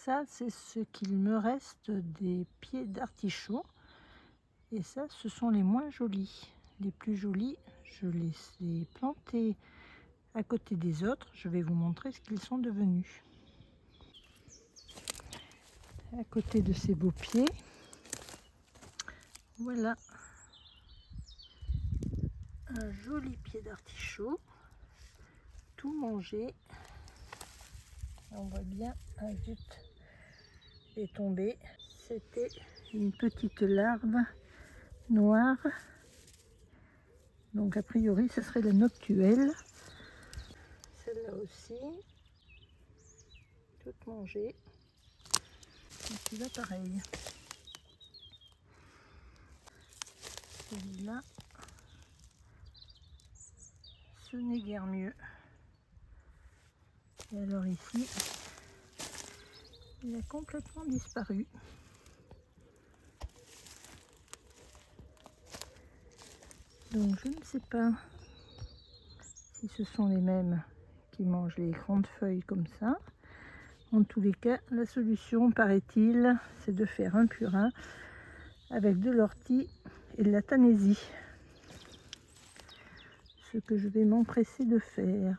Ça, c'est ce qu'il me reste des pieds d'artichaut. Et ça, ce sont les moins jolis. Les plus jolis, je les ai plantés à côté des autres. Je vais vous montrer ce qu'ils sont devenus. À côté de ces beaux pieds, voilà un joli pied d'artichaut, tout mangé. On voit bien, un zut est tombé. C'était une petite larve noire. Donc a priori, ce serait la noctuelle. Celle-là aussi, toute mangée. Et celui-là pareil. Celui-là, ce n'est guère mieux. Et alors ici, il a complètement disparu. Donc je ne sais pas si ce sont les mêmes qui mangent les grandes feuilles comme ça. En tous les cas, la solution, paraît-il, c'est de faire un purin avec de l'ortie et de la tanaisie. Ce que je vais m'empresser de faire.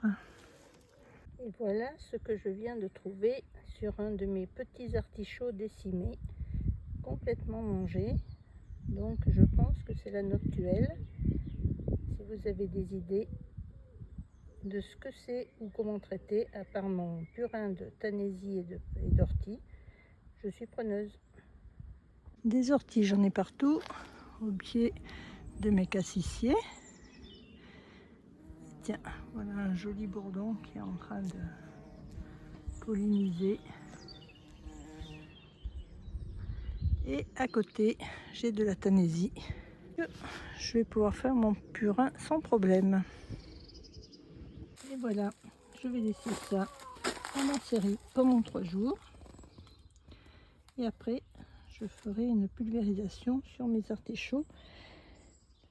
Et voilà ce que je viens de trouver sur un de mes petits artichauts décimés, complètement mangés. Donc je pense que c'est la noctuelle. Si vous avez des idées de ce que c'est ou comment traiter, à part mon purin de tanaisie et d'ortie, je suis preneuse. Des orties, j'en ai partout, au pied de mes cassissiers. Tiens, voilà un joli bourdon qui est en train de polliniser. Et à côté, j'ai de la tanaisie. Je vais pouvoir faire mon purin sans problème. Et voilà, je vais laisser ça en série pendant 3 jours. Et après, je ferai une pulvérisation sur mes artichauts,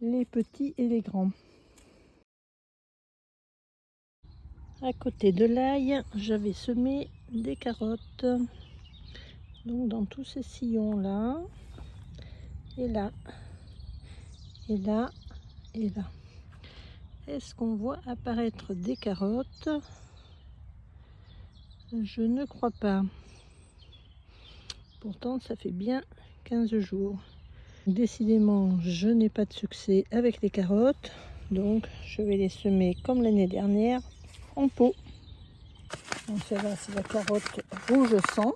les petits et les grands. À côté de l'ail, j'avais semé des carottes. Donc dans tous ces sillons là, et là, et là, et là. Est-ce qu'on voit apparaître des carottes? Je ne crois pas. Pourtant, ça fait bien 15 jours. Décidément, je n'ai pas de succès avec les carottes. Donc, je vais les semer comme l'année dernière en pot. Donc, celle-là, c'est la carotte rouge sang.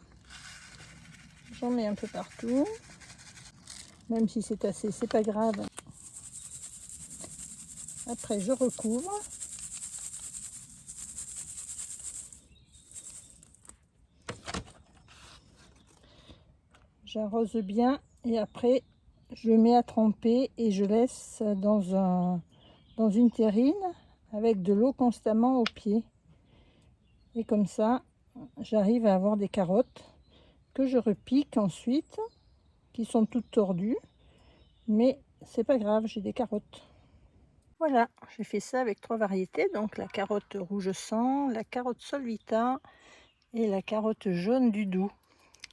J'en mets un peu partout. Même si c'est assez, c'est pas grave. Après, je recouvre. J'arrose bien et après je mets à tremper et je laisse dans une terrine avec de l'eau constamment au pied. Et comme ça, j'arrive à avoir des carottes que je repique ensuite, qui sont toutes tordues, mais c'est pas grave, j'ai des carottes. Voilà, j'ai fait ça avec 3 variétés, donc la carotte rouge sang, la carotte solvita et la carotte jaune du Doubs.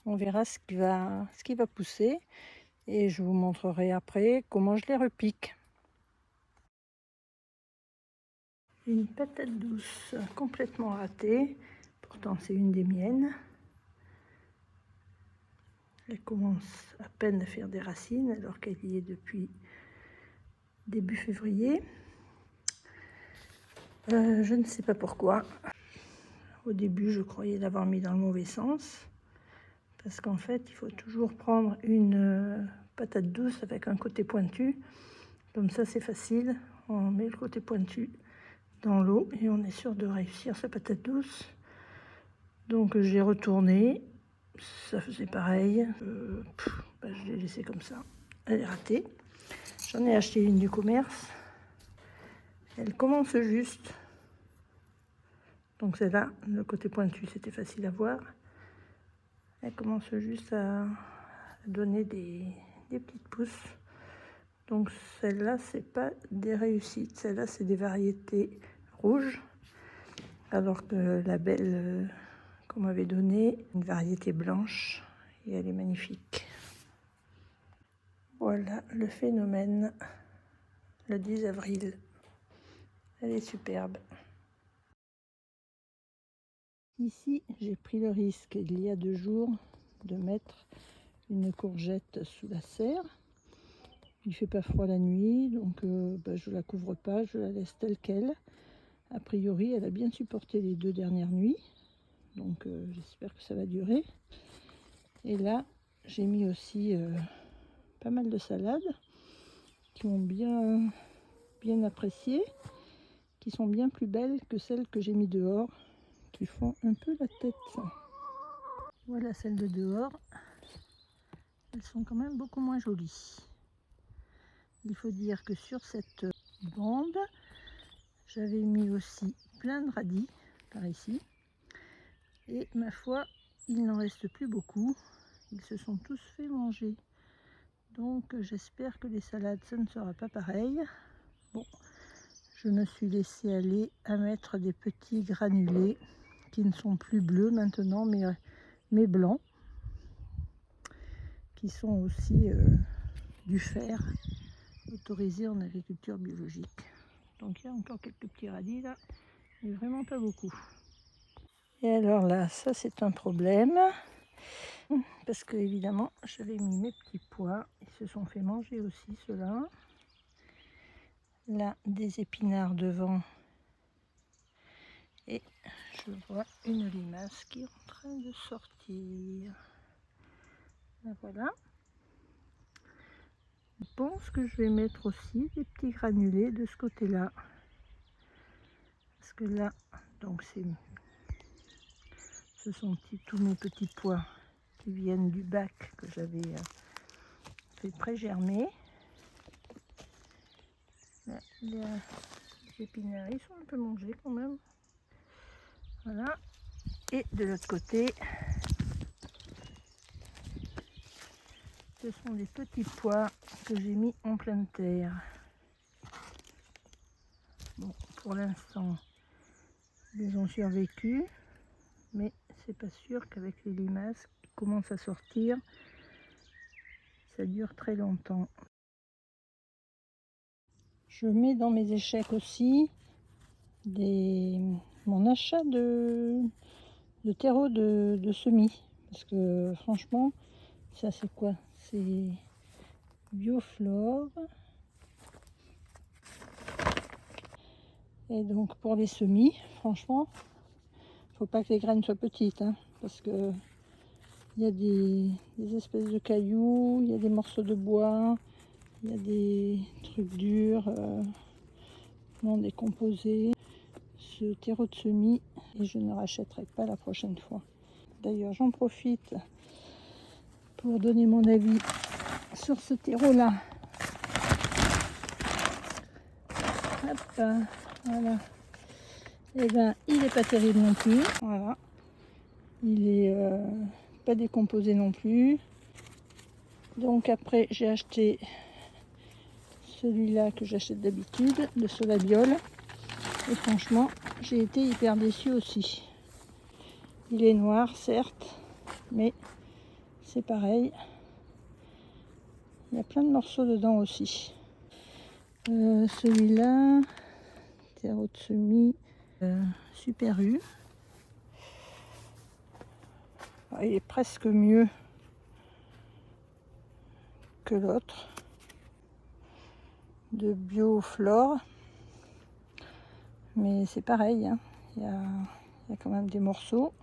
On verra ce qui va pousser et je vous montrerai après comment je les repique. Une patate douce complètement ratée, pourtant c'est une des miennes. Elle commence à peine à faire des racines alors qu'elle y est depuis début février. Je ne sais pas pourquoi. Au début, je croyais l'avoir mis dans le mauvais sens. Parce qu'en fait, il faut toujours prendre une patate douce avec un côté pointu. Comme ça, c'est facile. On met le côté pointu dans l'eau et on est sûr de réussir sa patate douce. Donc, j'ai retourné. Ça faisait pareil. Je l'ai laissée comme ça. Elle est ratée. J'en ai acheté une du commerce. Elle commence juste. Donc, c'est là, le côté pointu, c'était facile à voir. Elle commence juste à donner des petites pousses. Donc celle-là, c'est pas des réussites. Celle-là, c'est des variétés rouges. Alors que la belle qu'on m'avait donné, une variété blanche, et elle est magnifique. Voilà le phénomène, le 10 avril. Elle est superbe. Ici, j'ai pris le risque, il y a 2 jours, de mettre une courgette sous la serre. Il fait pas froid la nuit, donc je la couvre pas, je la laisse telle qu'elle. A priori, elle a bien supporté les 2 dernières nuits, donc j'espère que ça va durer. Et là, j'ai mis aussi pas mal de salades qui ont bien apprécié, qui sont bien plus belles que celles que j'ai mis dehors, qui font un peu la tête. Voilà celles de dehors, elles sont quand même beaucoup moins jolies. Il faut dire que sur cette bande, j'avais mis aussi plein de radis par ici. Et ma foi, il n'en reste plus beaucoup. Ils se sont tous fait manger. Donc j'espère que les salades, ça ne sera pas pareil. Bon, je me suis laissé aller à mettre des petits granulés qui ne sont plus bleus maintenant, mais blancs, qui sont aussi du fer, autorisé en agriculture biologique. Donc il y a encore quelques petits radis là, mais vraiment pas beaucoup. Et alors là, ça c'est un problème, parce que évidemment j'avais mis mes petits pois, ils se sont fait manger aussi ceux-là. Là, des épinards devant, et je vois une limace qui est en train de sortir. Là, voilà. Je pense que je vais mettre aussi des petits granulés de ce côté-là, parce que là, donc ce sont tous mes petits pois qui viennent du bac que j'avais fait pré-germer. Les épinards, ils sont un peu mangés quand même. Voilà. Et de l'autre côté, ce sont des petits pois que j'ai mis en pleine terre. Bon, pour l'instant, ils ont survécu, mais c'est pas sûr qu'avec les limaces qui commencent à sortir, ça dure très longtemps. Je mets dans mes échecs aussi mon achat de terreau de semis, parce que franchement, ça c'est quoi? C'est Bioflore. Et donc pour les semis, franchement, faut pas que les graines soient petites, hein, parce que il y a des espèces de cailloux, il y a des morceaux de bois, il y a des trucs durs, non décomposés. Ce terreau de semis, et je ne rachèterai pas la prochaine fois. D'ailleurs, j'en profite pour donner mon avis sur ce terreau-là. Hop, voilà. Et ben, il n'est pas terrible non plus. Voilà. Il est pas décomposé non plus. Donc après, j'ai acheté celui-là que j'achète d'habitude, de Solabiol. Et franchement, j'ai été hyper déçue aussi. Il est noir, certes, mais c'est pareil. Il y a plein de morceaux dedans aussi. Celui-là, terreau de semis, Super U. Il est presque mieux que l'autre, de Bioflore. Mais c'est pareil, hein. Il y a quand même des morceaux.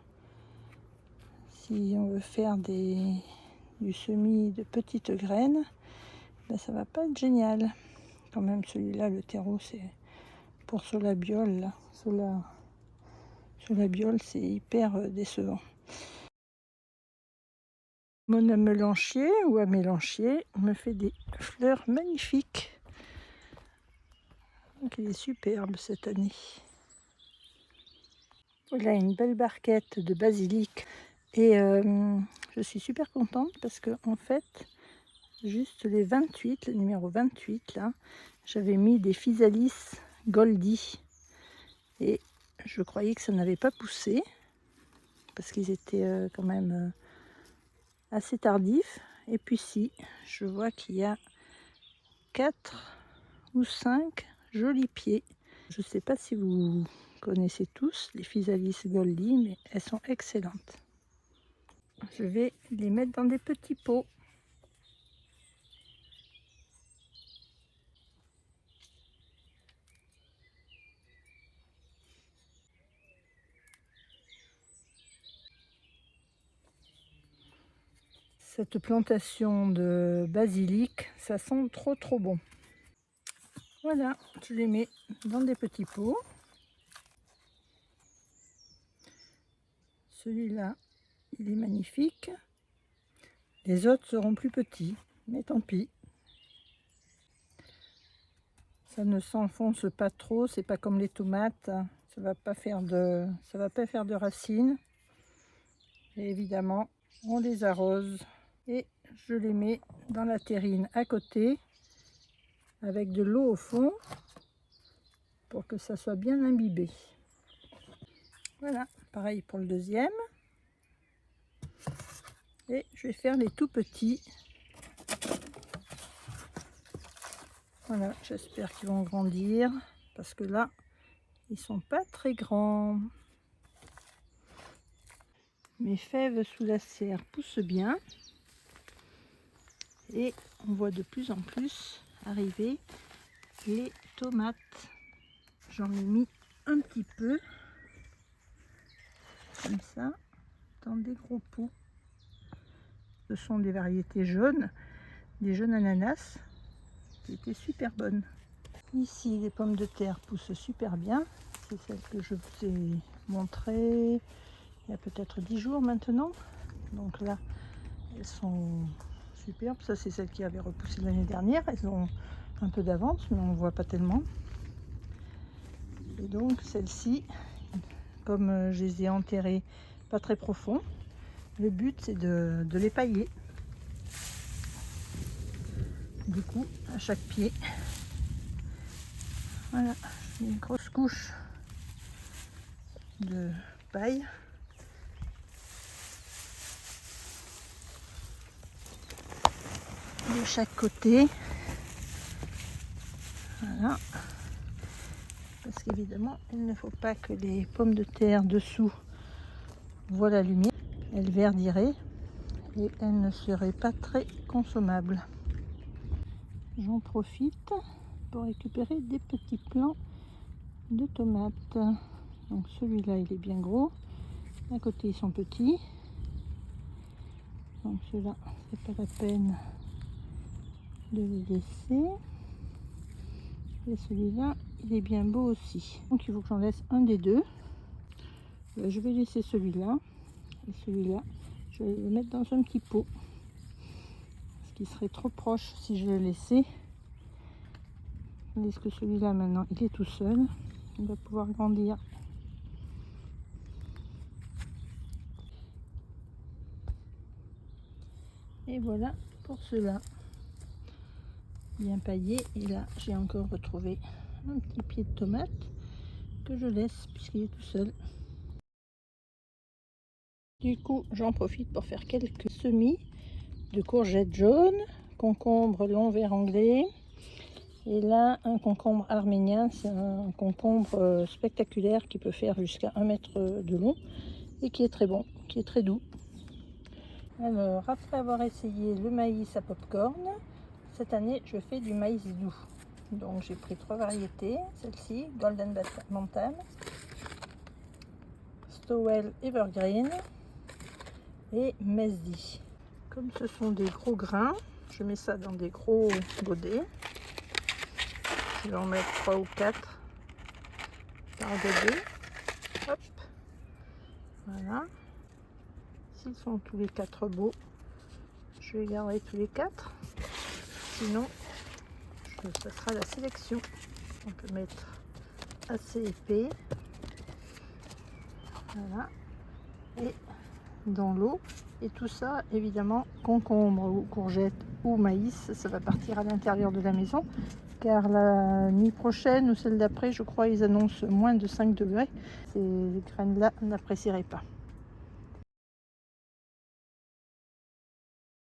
Si on veut faire du semis de petites graines, ben ça va pas être génial. Quand même, celui-là, le terreau, c'est pour Solabiol. Là. Solabiol, c'est hyper décevant. Mon mélancier ou amélanchier me fait des fleurs magnifiques. Donc il est superbe cette année. Voilà une belle barquette de basilic. Et je suis super contente parce que en fait, juste les 28, le numéro 28 là, j'avais mis des physalis Goldie. Et je croyais que ça n'avait pas poussé. parce qu'ils étaient quand même assez tardifs. Et puis si, je vois qu'il y a 4 ou 5 jolis pieds. Je ne sais pas si vous connaissez tous les Physalis Goldie, mais elles sont excellentes. Je vais les mettre dans des petits pots. Cette plantation de basilic, ça sent trop bon. Voilà, je les mets dans des petits pots. Celui-là, il est magnifique. Les autres seront plus petits, mais tant pis. Ça ne s'enfonce pas trop, c'est pas comme les tomates. Ça va pas faire de racines. Et évidemment, on les arrose et je les mets dans la terrine à côté avec de l'eau au fond pour que ça soit bien imbibé. Voilà, pareil pour le deuxième. Et je vais faire les tout petits. Voilà, j'espère qu'ils vont grandir parce que là, ils sont pas très grands. Mes fèves sous la serre poussent bien et on voit de plus en plus arriver les tomates. J'en ai mis un petit peu comme ça dans des gros pots. Ce sont des variétés jaunes, des jaunes ananas qui étaient super bonnes. Ici, les pommes de terre poussent super bien. C'est celle que je vous ai montrée il y a peut-être 10 jours maintenant. Donc là, elles sont superbes. Ça, c'est celle qui avait repoussé l'année dernière. Elles ont un peu d'avance, mais on ne voit pas tellement. Et donc, celles-ci, comme je les ai enterrées pas très profond, le but, c'est de les pailler. Du coup, à chaque pied, voilà, une grosse couche de paille. De chaque côté, voilà, parce qu'évidemment il ne faut pas que les pommes de terre dessous voient la lumière, elles verdiraient et elles ne seraient pas très consommables. J'en profite pour récupérer des petits plants de tomates. Donc celui-là il est bien gros, à côté ils sont petits, donc ceux-là c'est pas la peine de les laisser. Et celui-là, il est bien beau aussi. Donc il faut que j'en laisse un des deux. Je vais laisser celui-là. Et celui-là, je vais le mettre dans un petit pot. Ce qui serait trop proche si je le laissais. Tandis que celui-là, maintenant, il est tout seul. Il va pouvoir grandir. Et voilà pour cela. Bien paillé. Et là, j'ai encore retrouvé un petit pied de tomate que je laisse puisqu'il est tout seul. Du coup, j'en profite pour faire quelques semis de courgettes jaunes, concombre long vert anglais. Et là, un concombre arménien, c'est un concombre spectaculaire qui peut faire jusqu'à 1 mètre de long et qui est très bon, qui est très doux. Alors, après avoir essayé le maïs à popcorn, cette année, je fais du maïs doux. Donc, j'ai pris 3 variétés. Celle-ci, Golden Bantam, Stowell Evergreen et Mesdi. Comme ce sont des gros grains, je mets ça dans des gros godets. Je vais en mettre 3 ou 4 par godet. Hop. Voilà. S'ils sont tous les 4 beaux, je les garderai tous les 4. Sinon, ça sera la sélection. On peut mettre assez épais. Voilà. Et dans l'eau. Et tout ça, évidemment, concombre ou courgette ou maïs, ça va partir à l'intérieur de la maison. Car la nuit prochaine ou celle d'après, je crois, ils annoncent moins de 5 degrés. Ces graines-là n'apprécieraient pas.